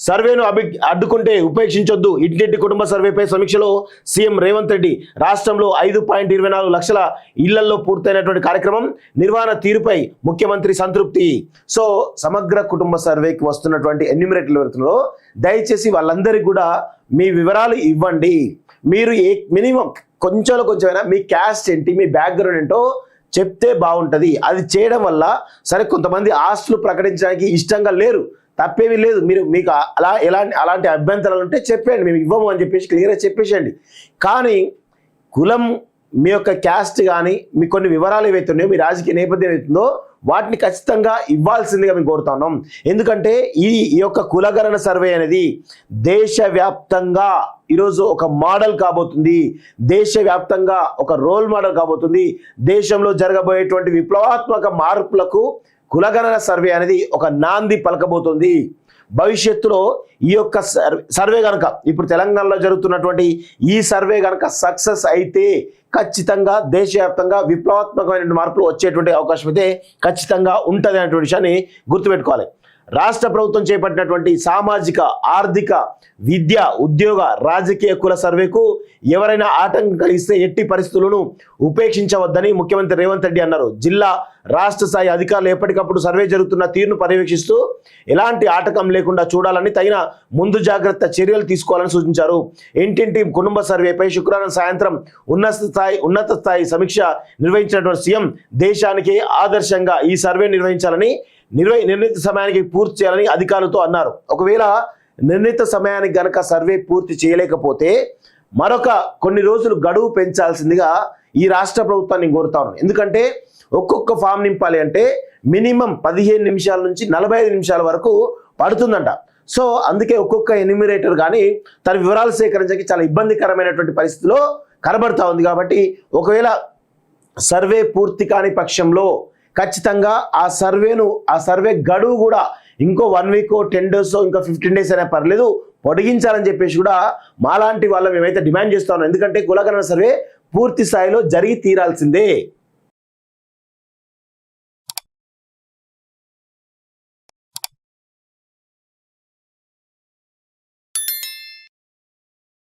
సర్వేను అడ్డుకుంటే ఉపేక్షించొద్దు. ఇంటింటి కుటుంబ సర్వేపై సమీక్షలో సీఎం రేవంత్ రెడ్డి. రాష్ట్రంలో 5.24 లక్షల ఇళ్లలో పూర్తయినటువంటి కార్యక్రమం నిర్వహణ తీరుపై ముఖ్యమంత్రి సంతృప్తి. సో సమగ్ర కుటుంబ సర్వేకి వస్తున్నటువంటి ఎన్యూమరేటర్లో దయచేసి వాళ్ళందరికీ కూడా మీ వివరాలు ఇవ్వండి. మీరు మినిమం కొంచెమైనా మీ క్యాస్ట్ ఏంటి, మీ బ్యాక్గ్రౌండ్ ఏంటో చెప్తే బాగుంటుంది. అది చేయడం వల్ల సరే కొంతమంది ఆస్తులు ప్రకటించడానికి ఇష్టంగా లేరు, తప్పేమీ లేదు. మీకు అలాంటి అభ్యంతరాలు ఉంటే చెప్పండి, మేము ఇవ్వము అని చెప్పేసి క్లియర్గా చెప్పేసేయండి. కానీ కులం, మీ యొక్క క్యాస్ట్ కానీ మీ కొన్ని వివరాలు ఏవైతే ఉన్నాయో, మీ రాజకీయ నేపథ్యం ఏవైతుందో వాటిని ఖచ్చితంగా ఇవ్వాల్సిందిగా మేము కోరుతా ఉన్నాం. ఎందుకంటే ఈ యొక్క కులగణన సర్వే అనేది దేశవ్యాప్తంగా ఈరోజు ఒక మోడల్ కాబోతుంది, దేశవ్యాప్తంగా ఒక రోల్ మోడల్ కాబోతుంది. దేశంలో జరగబోయేటువంటి విప్లవాత్మక మార్పులకు కులగణన సర్వే అనేది ఒక నాంది పలకబోతుంది. భవిష్యత్తులో ఈ యొక్క సర్వే కనుక ఇప్పుడు తెలంగాణలో జరుగుతున్నటువంటి ఈ సర్వే కనుక సక్సెస్ అయితే ఖచ్చితంగా దేశవ్యాప్తంగా విప్లవాత్మకమైన మార్పులు వచ్చేటువంటి అవకాశం అయితే ఖచ్చితంగా ఉంటుంది అనేటువంటి విషయాన్ని గుర్తుపెట్టుకోవాలి. రాష్ట్ర ప్రభుత్వం చేపట్టినటువంటి సామాజిక, ఆర్థిక, విద్య, ఉద్యోగ, రాజకీయ కుల సర్వేకు ఎవరైనా ఆటంకం కలిగిస్తే ఎట్టి పరిస్థితులను ఉపేక్షించవద్దని ముఖ్యమంత్రి రేవంత్ రెడ్డి అన్నారు. జిల్లా, రాష్ట్ర స్థాయి అధికారులు ఎప్పటికప్పుడు సర్వే జరుగుతున్న తీరును పర్యవేక్షిస్తూ ఎలాంటి ఆటంకం లేకుండా చూడాలని, తగిన ముందు జాగ్రత్త చర్యలు తీసుకోవాలని సూచించారు. ఇంటింటి కుటుంబ సర్వేపై శుక్రవారం సాయంత్రం ఉన్నత స్థాయి సమీక్ష నిర్వహించినటువంటి సీఎం దేశానికి ఆదర్శంగా ఈ సర్వే నిర్వహించాలని, నిర్ణీత సమయానికి పూర్తి చేయాలని అధికారులతో అన్నారు. ఒకవేళ నిర్ణీత సమయానికి గనక సర్వే పూర్తి చేయలేకపోతే మరొక కొన్ని రోజులు గడువు పెంచాల్సిందిగా ఈ రాష్ట్ర ప్రభుత్వాన్ని కోరుతాను. ఎందుకంటే ఒక్కొక్క ఫామ్ నింపాలి అంటే మినిమం 15 నిమిషాల నుంచి 45 నిమిషాల వరకు పడుతుందంట. సో అందుకే ఒక్కొక్క ఎన్యూమరేటర్ కానీ తన వివరాలు సేకరించడానికి చాలా ఇబ్బందికరమైనటువంటి పరిస్థితిలో కనబడతా ఉంది. కాబట్టి ఒకవేళ సర్వే పూర్తి కాని పక్షంలో ఖచ్చితంగా ఆ సర్వే గడువు కూడా ఇంకో 1 వీక్, 10 డేస్, ఇంకా 15 డేస్ అయినా పర్లేదు పొడిగించాలని చెప్పేసి కూడా మాలాంటి వాళ్ళం మేమైతే డిమాండ్ చేస్తా ఉన్నాం. ఎందుకంటే కులగణన సర్వే పూర్తి స్థాయిలో జరిగి తీరాల్సిందే.